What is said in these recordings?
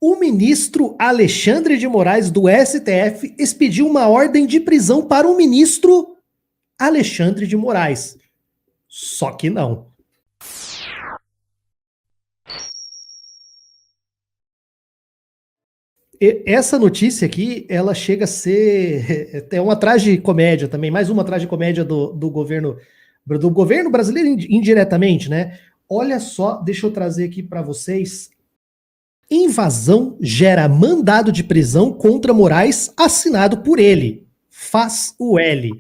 O ministro Alexandre de Moraes, do STF, expediu uma ordem de prisão para o ministro Alexandre de Moraes. Só que não. Essa notícia aqui, ela chega a ser uma tragicomédia também, mais uma tragicomédia do governo brasileiro indiretamente, né? Olha só, deixa eu trazer aqui para vocês. Invasão gera mandado de prisão contra Moraes assinado por ele. Faz o L.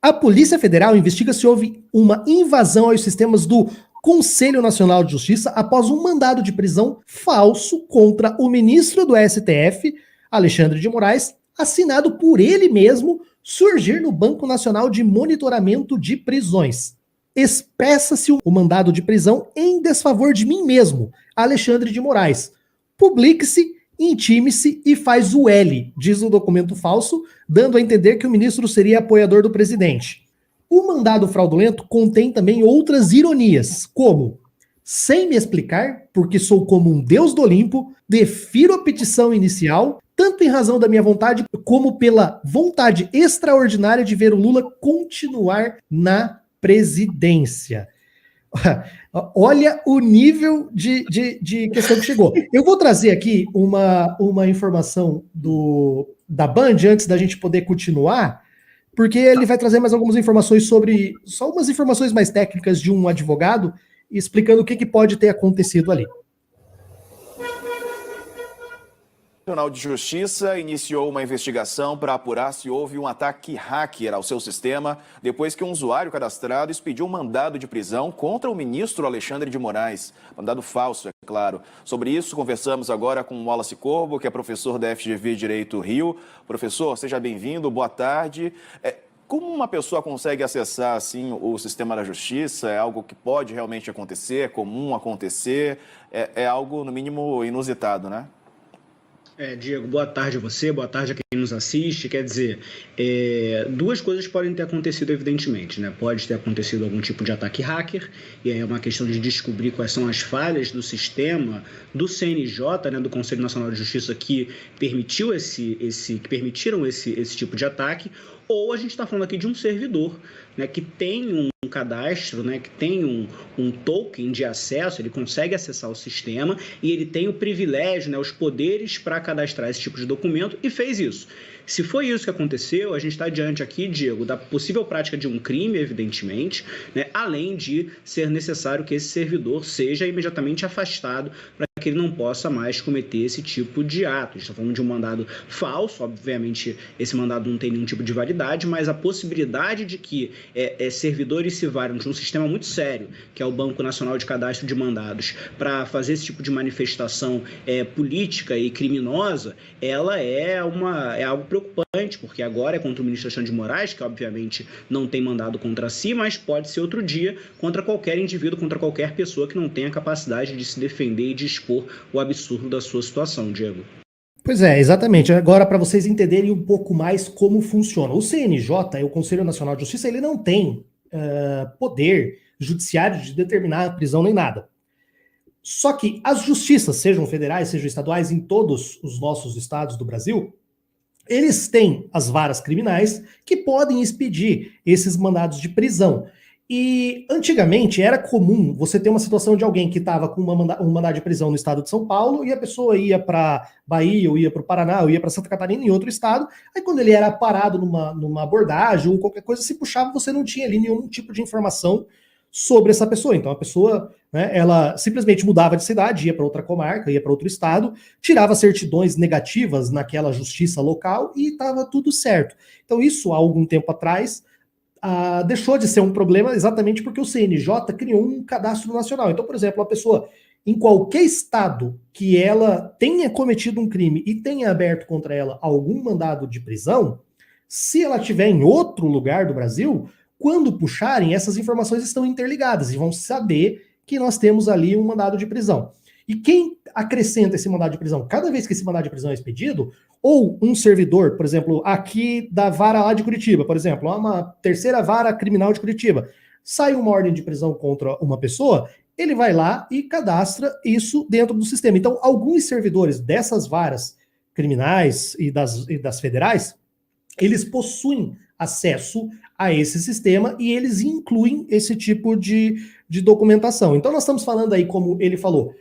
A Polícia Federal investiga se houve uma invasão aos sistemas do Conselho Nacional de Justiça após um mandado de prisão falso contra o ministro do STF, Alexandre de Moraes, assinado por ele mesmo, surgir no Banco Nacional de Monitoramento de Prisões. Expressa-se o mandado de prisão em desfavor de mim mesmo, Alexandre de Moraes. Publique-se, intime-se e faz o L, diz o documento falso, dando a entender que o ministro seria apoiador do presidente. O mandado fraudulento contém também outras ironias, como: sem me explicar, porque sou como um deus do Olimpo, defiro a petição inicial, tanto em razão da minha vontade, como pela vontade extraordinária de ver o Lula continuar na presidência. Olha o nível de questão que chegou. Eu vou trazer aqui uma informação da Band, antes da gente poder continuar, porque ele vai trazer mais algumas informações só umas informações mais técnicas de um advogado, explicando o que pode ter acontecido ali. O Tribunal de Justiça iniciou uma investigação para apurar se houve um ataque hacker ao seu sistema, depois que um usuário cadastrado expediu um mandado de prisão contra o ministro Alexandre de Moraes. Mandado falso, é claro. Sobre isso, conversamos agora com o Wallace Corbo, que é professor da FGV Direito Rio. Professor, seja bem-vindo, boa tarde. Como uma pessoa consegue acessar assim, o sistema da justiça? É algo que pode realmente acontecer? É comum acontecer? É algo, no mínimo, inusitado, né? Diego, boa tarde a você, boa tarde a quem nos assiste. Quer dizer, duas coisas podem ter acontecido, evidentemente, né? Pode ter acontecido algum tipo de ataque hacker, e aí é uma questão de descobrir quais são as falhas do sistema do CNJ, né, do Conselho Nacional de Justiça, que permitiram esse tipo de ataque, ou a gente está falando aqui de um servidor, né, que tem um cadastro, né, que tem um token de acesso, ele consegue acessar o sistema e ele tem o privilégio, né, os poderes para cadastrar esse tipo de documento, e fez isso. Se foi isso que aconteceu, a gente está diante aqui, Diego, da possível prática de um crime, evidentemente, né, além de ser necessário que esse servidor seja imediatamente afastado para que ele não possa mais cometer esse tipo de ato. A gente está falando de um mandado falso, obviamente esse mandado não tem nenhum tipo de validade, mas a possibilidade de que servidores se valham de um sistema muito sério, que é o Banco Nacional de Cadastro de Mandados, para fazer esse tipo de manifestação política e criminosa, ela é algo preocupante, porque agora é contra o ministro Alexandre de Moraes, que obviamente não tem mandado contra si, mas pode ser outro dia contra qualquer indivíduo, contra qualquer pessoa que não tenha capacidade de se defender e de expor o absurdo da sua situação, Diego. Pois é, exatamente. Agora, para vocês entenderem um pouco mais como funciona. O CNJ, o Conselho Nacional de Justiça, ele não tem poder judiciário de determinar a prisão nem nada. Só que as justiças, sejam federais, sejam estaduais, em todos os nossos estados do Brasil, eles têm as varas criminais que podem expedir esses mandados de prisão. E antigamente era comum você ter uma situação de alguém que estava com um mandado de prisão no estado de São Paulo e a pessoa ia para Bahia, ou ia para o Paraná, ou ia para Santa Catarina, em outro estado. Aí quando ele era parado numa abordagem ou qualquer coisa se puxava, você não tinha ali nenhum tipo de informação sobre essa pessoa. Então a pessoa, né, ela simplesmente mudava de cidade, ia para outra comarca, ia para outro estado, tirava certidões negativas naquela justiça local e estava tudo certo. Então isso há algum tempo atrás deixou de ser um problema exatamente porque o CNJ criou um cadastro nacional. Então, por exemplo, a pessoa em qualquer estado que ela tenha cometido um crime e tenha aberto contra ela algum mandado de prisão, se ela estiver em outro lugar do Brasil, quando puxarem, essas informações estão interligadas e vão saber que nós temos ali um mandado de prisão. E quem acrescenta esse mandado de prisão? Cada vez que esse mandado de prisão é expedido, ou um servidor, por exemplo, aqui da vara lá de Curitiba, por exemplo, uma terceira vara criminal de Curitiba, sai uma ordem de prisão contra uma pessoa, ele vai lá e cadastra isso dentro do sistema. Então, alguns servidores dessas varas criminais e das federais, eles possuem acesso a esse sistema e eles incluem esse tipo de documentação. Então, nós estamos falando aí, como ele falou,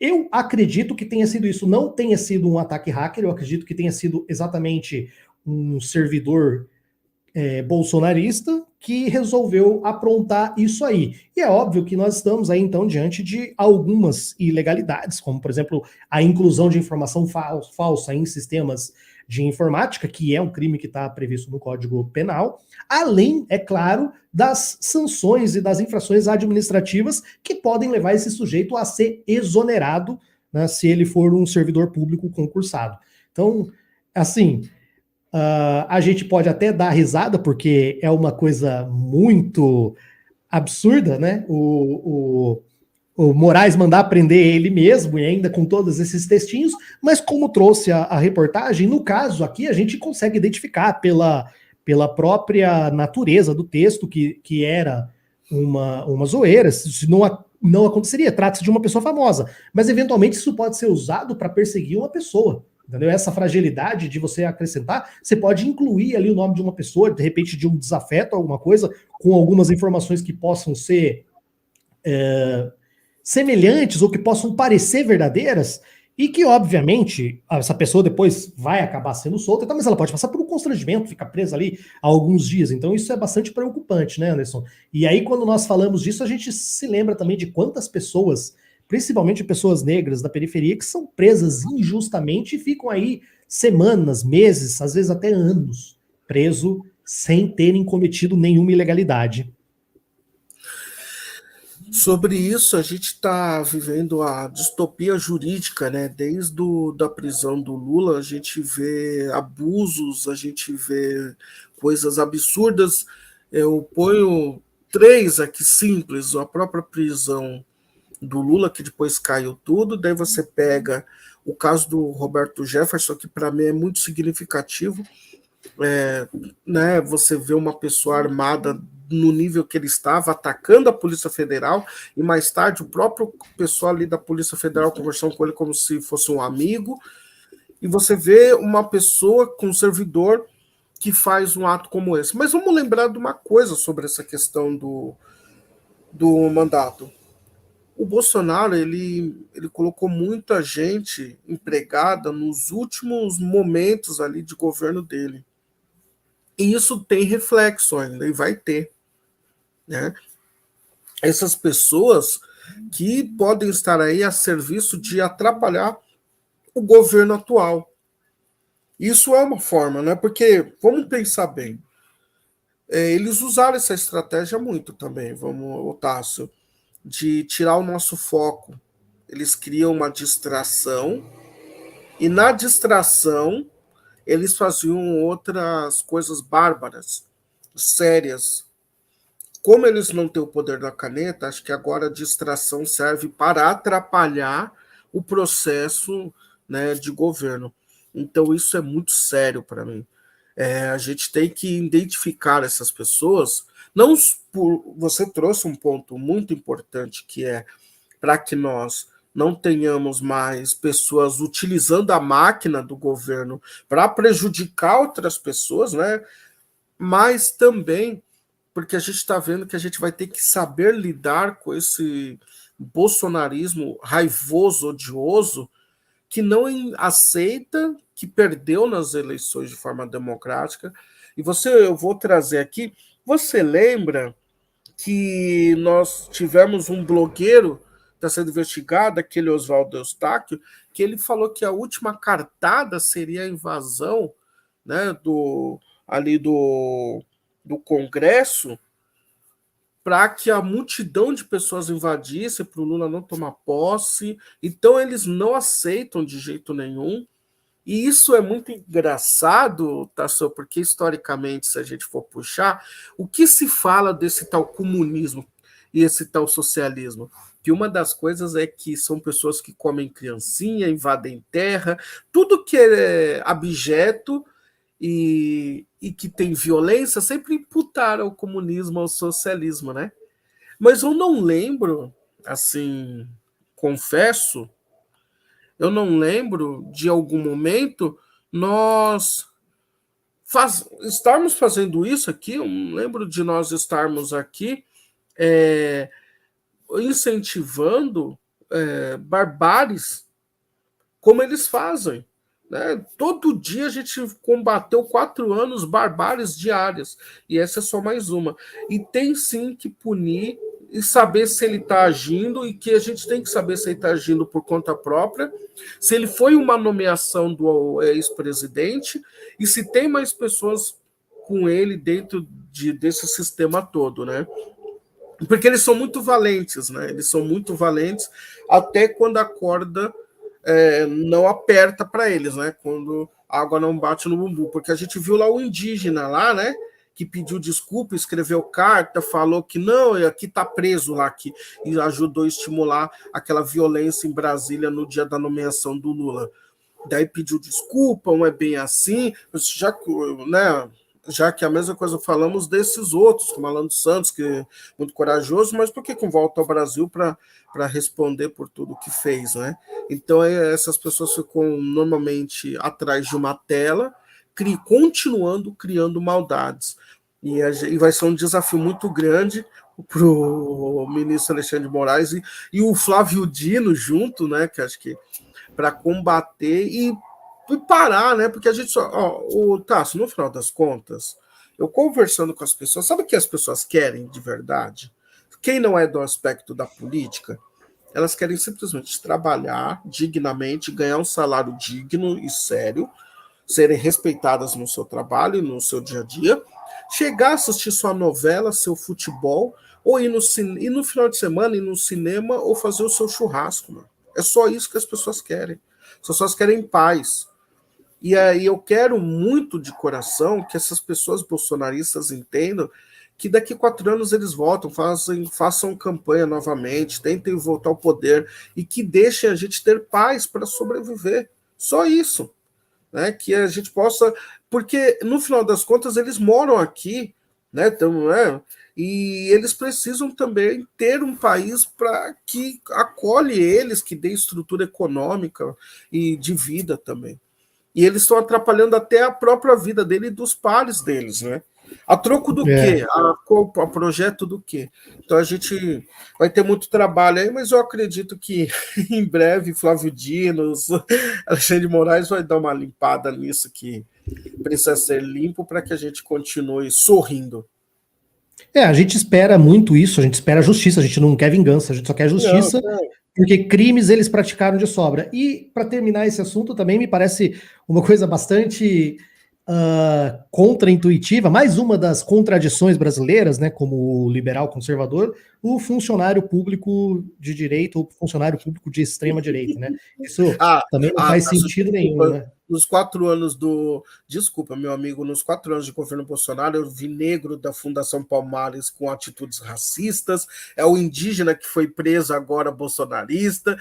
eu acredito que tenha sido isso, não tenha sido um ataque hacker, eu acredito que tenha sido exatamente um servidor bolsonarista que resolveu aprontar isso aí. E é óbvio que nós estamos aí, então, diante de algumas ilegalidades, como, por exemplo, a inclusão de informação falsa em sistemas de informática, que é um crime que está previsto no Código Penal, além, é claro, das sanções e das infrações administrativas que podem levar esse sujeito a ser exonerado, né, se ele for um servidor público concursado. Então, assim, a gente pode até dar risada, porque é uma coisa muito absurda, né? O Moraes mandar prender ele mesmo, e ainda com todos esses textinhos, mas como trouxe a reportagem, no caso aqui a gente consegue identificar pela própria natureza do texto que era uma zoeira, se não aconteceria, trata-se de uma pessoa famosa, mas eventualmente isso pode ser usado para perseguir uma pessoa. Entendeu? Essa fragilidade de você acrescentar, você pode incluir ali o nome de uma pessoa, de repente de um desafeto, alguma coisa, com algumas informações que possam ser semelhantes ou que possam parecer verdadeiras, e que, obviamente, essa pessoa depois vai acabar sendo solta, mas ela pode passar por um constrangimento, ficar presa ali há alguns dias. Então, isso é bastante preocupante, né, Anderson? E aí, quando nós falamos disso, a gente se lembra também de quantas pessoas, principalmente pessoas negras da periferia, que são presas injustamente e ficam aí semanas, meses, às vezes até anos, preso sem terem cometido nenhuma ilegalidade. Sobre isso, a gente está vivendo a distopia jurídica, né? Desde da prisão do Lula, a gente vê abusos, a gente vê coisas absurdas. Eu ponho 3 aqui simples: a própria prisão do Lula, que depois caiu tudo, daí você pega o caso do Roberto Jefferson, que para mim é muito significativo, né? Você vê uma pessoa armada no nível que ele estava, atacando a Polícia Federal, e mais tarde o próprio pessoal ali da Polícia Federal conversando com ele como se fosse um amigo, e você vê uma pessoa com um servidor que faz um ato como esse. Mas vamos lembrar de uma coisa sobre essa questão do mandato. O Bolsonaro, ele colocou muita gente empregada nos últimos momentos ali de governo dele. E isso tem reflexo ainda, e vai ter. Né? Essas pessoas que podem estar aí a serviço de atrapalhar o governo atual. Isso é uma forma, né? Porque, vamos pensar bem, eles usaram essa estratégia muito também, Otácio, de tirar o nosso foco. Eles criam uma distração, e na distração eles faziam outras coisas bárbaras, sérias. Como eles não têm o poder da caneta, acho que agora a distração serve para atrapalhar o processo, né, de governo. Então isso é muito sério para mim. A gente tem que identificar essas pessoas. Não por, você trouxe um ponto muito importante, que é para que nós não tenhamos mais pessoas utilizando a máquina do governo para prejudicar outras pessoas, né? Mas também porque a gente está vendo que a gente vai ter que saber lidar com esse bolsonarismo raivoso, odioso, que não aceita que perdeu nas eleições de forma democrática. E eu vou trazer aqui, você lembra que nós tivemos um blogueiro que está sendo investigado, aquele Oswaldo Eustáquio, que ele falou que a última cartada seria a invasão, né, do Congresso, para que a multidão de pessoas invadisse, para o Lula não tomar posse. Então eles não aceitam de jeito nenhum. E isso é muito engraçado, Tasso, porque historicamente, se a gente for puxar, o que se fala desse tal comunismo e esse tal socialismo? Que uma das coisas é que são pessoas que comem criancinha, invadem terra, tudo que é abjeto e que tem violência, sempre imputaram ao comunismo, ao socialismo, né? Mas eu não lembro, assim, confesso, eu não lembro de algum momento nós estarmos fazendo isso aqui, eu não lembro de nós estarmos aqui incentivando barbáries como eles fazem. Né? Todo dia a gente combateu 4 anos barbáries diárias, e essa é só mais uma. E tem sim que punir e saber se ele está agindo, e que a gente tem que saber se ele está agindo por conta própria, se ele foi uma nomeação do ex-presidente, e se tem mais pessoas com ele dentro desse sistema todo, né? Porque eles são muito valentes, né? Eles são muito valentes até quando a corda não aperta para eles, né? Quando a água não bate no bumbum. Porque a gente viu lá o indígena lá, né? Que pediu desculpa, escreveu carta, falou que não, aqui está preso lá, e ajudou a estimular aquela violência em Brasília no dia da nomeação do Lula. Daí pediu desculpa, não é bem assim, já que a mesma coisa falamos desses outros, como Alan dos Santos, que é muito corajoso, mas por que volta ao Brasil para responder por tudo que fez, né? Então, essas pessoas ficam normalmente atrás de uma tela, continuando criando maldades. E vai ser um desafio muito grande para o ministro Alexandre de Moraes e o Flávio Dino junto, né? Que acho que para combater e parar, né? Porque a gente só. O Tasso, no final das contas, eu conversando com as pessoas, sabe o que as pessoas querem de verdade? Quem não é do aspecto da política, elas querem simplesmente trabalhar dignamente, ganhar um salário digno e sério, serem respeitadas no seu trabalho e no seu dia a dia, chegar a assistir sua novela, seu futebol, ou ir no final de semana, ir no cinema ou fazer o seu churrasco. Mano. É só isso que as pessoas querem. As pessoas querem paz. E aí eu quero muito de coração que essas pessoas bolsonaristas entendam que daqui 4 anos eles voltam, façam campanha novamente, tentem voltar ao poder e que deixem a gente ter paz para sobreviver. Só isso. Né? Que a gente possa... Porque, no final das contas, eles moram aqui, né? Então, e eles precisam também ter um país para que acolhe eles, que dê estrutura econômica e de vida também. E eles estão atrapalhando até a própria vida dele e dos pares deles, né? A troco do quê? A projeto do quê? Então a gente vai ter muito trabalho aí, mas eu acredito que em breve Flávio Dino, Alexandre de Moraes vai dar uma limpada nisso que precisa ser limpo para que a gente continue sorrindo. A gente espera muito isso, a gente espera justiça, a gente não quer vingança, a gente só quer justiça, porque crimes eles praticaram de sobra. E para terminar esse assunto também me parece uma coisa bastante contra-intuitiva, mais uma das contradições brasileiras, né, como o liberal conservador, o funcionário público de direita ou funcionário público de extrema direita, né? Isso também não faz sentido nenhum, né? Nos 4 anos Desculpa, meu amigo, nos 4 anos de governo Bolsonaro, eu vi negro da Fundação Palmares com atitudes racistas, é o indígena que foi preso agora bolsonarista,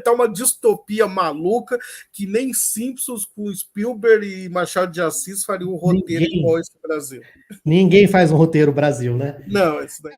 tá uma distopia maluca que nem Simpsons com Spielberg e Machado de Assis fariam um roteiro igual esse Brasil. Ninguém faz um roteiro Brasil, né? Não, isso daí.